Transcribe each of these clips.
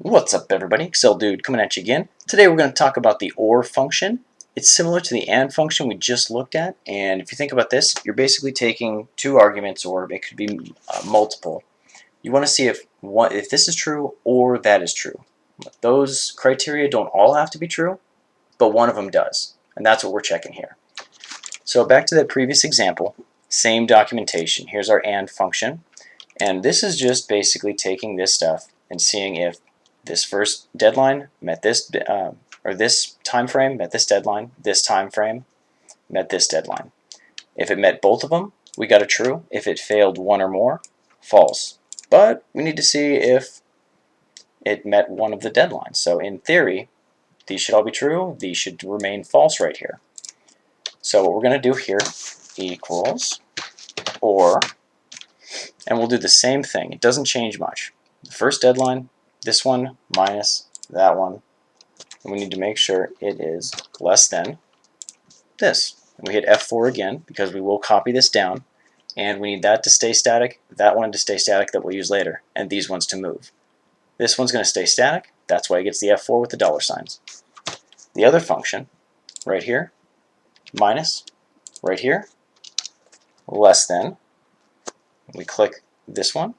What's up, everybody? Excel Dude coming at you again. Today we're going to talk about the OR function. It's similar to the AND function we just looked at, and if you think about this, you're basically taking two arguments, or it could be multiple. You want to see if this is true or that is true. Those criteria don't all have to be true, but one of them does, and that's what we're checking here. So back to that previous example, same documentation. Here's our AND function, and this is just basically taking this stuff and seeing if this first deadline met this, or this time frame met this deadline, this time frame met this deadline. If it met both of them, we got a true. If it failed one or more, false. But we need to see if it met one of the deadlines. So in theory, these should all be true. These should remain false right here. So what we're going to do here equals OR, and we'll do the same thing. It doesn't change much. The first deadline, this one minus that one, and we need to make sure it is less than this. And we hit F4 again because we will copy this down, and we need that to stay static, that one to stay static that we'll use later, and these ones to move. This one's going to stay static. That's why it gets the F4 with the dollar signs. The other function right here, minus right here, less than. We click this one,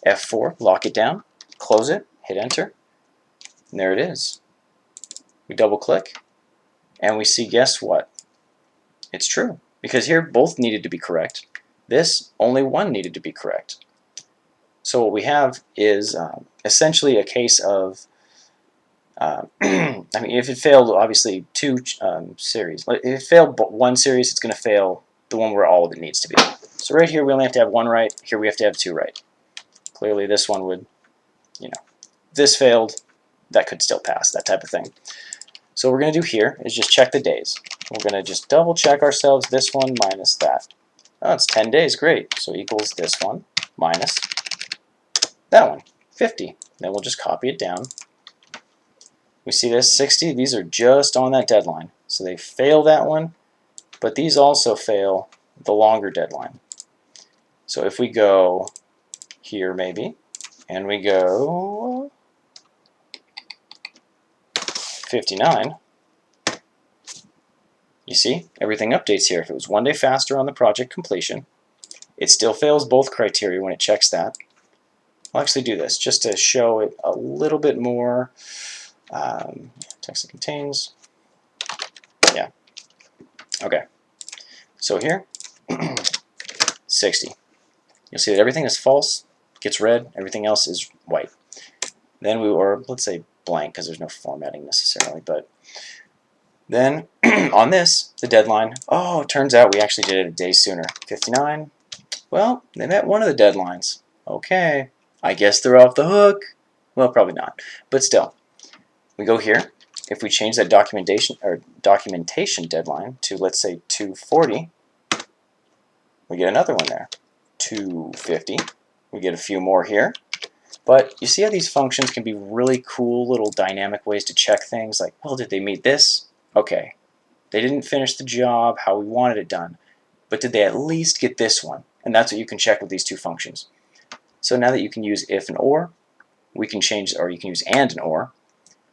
F4, lock it down, close it, hit enter, and there it is. We double click, and we see, guess what? It's true, because here both needed to be correct. This, only one needed to be correct. So what we have is essentially a case of, I mean, if it failed, obviously, two series. If it failed one series, it's going to fail the one where all of it needs to be. So right here, we only have to have one right. Here, we have to have two right. Clearly, this one would, this failed, that could still pass, that type of thing. So what we're going to do here is just check the days. We're going to just double check ourselves, this one minus that. Oh, it's 10 days, great. So equals this one minus that one, 50. Then we'll just copy it down. We see this, 60, these are just on that deadline. So they fail that one, but these also fail the longer deadline. So if we go here maybe, and we go 59, you see, everything updates here. If it was one day faster on the project completion, it still fails both criteria when it checks that. I'll actually do this just to show it a little bit more. Text that contains. Yeah. Okay. So here, 60. You'll see that everything is false, gets red, everything else is white. Then or let's say blank because there's no formatting necessarily, but then on this, the deadline, oh, it turns out we actually did it a day sooner. 59, well, they met one of the deadlines. Okay, I guess they're off the hook. Well, probably not, but still. We go here. If we change that documentation deadline to, let's say, 240, we get another one there. 250, we get a few more here. But you see how these functions can be really cool little dynamic ways to check things like, well, did they meet this? Okay, they didn't finish the job how we wanted it done, but did they at least get this one? And that's what you can check with these two functions. So now that you can use if and or, we can change, or you can use and or,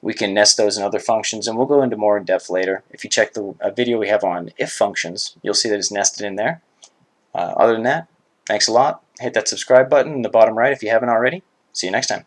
we can nest those in other functions, and we'll go into more in depth later. If you check the video we have on if functions, you'll see that it's nested in there. Other than that, thanks a lot. Hit that subscribe button in the bottom right if you haven't already. See you next time.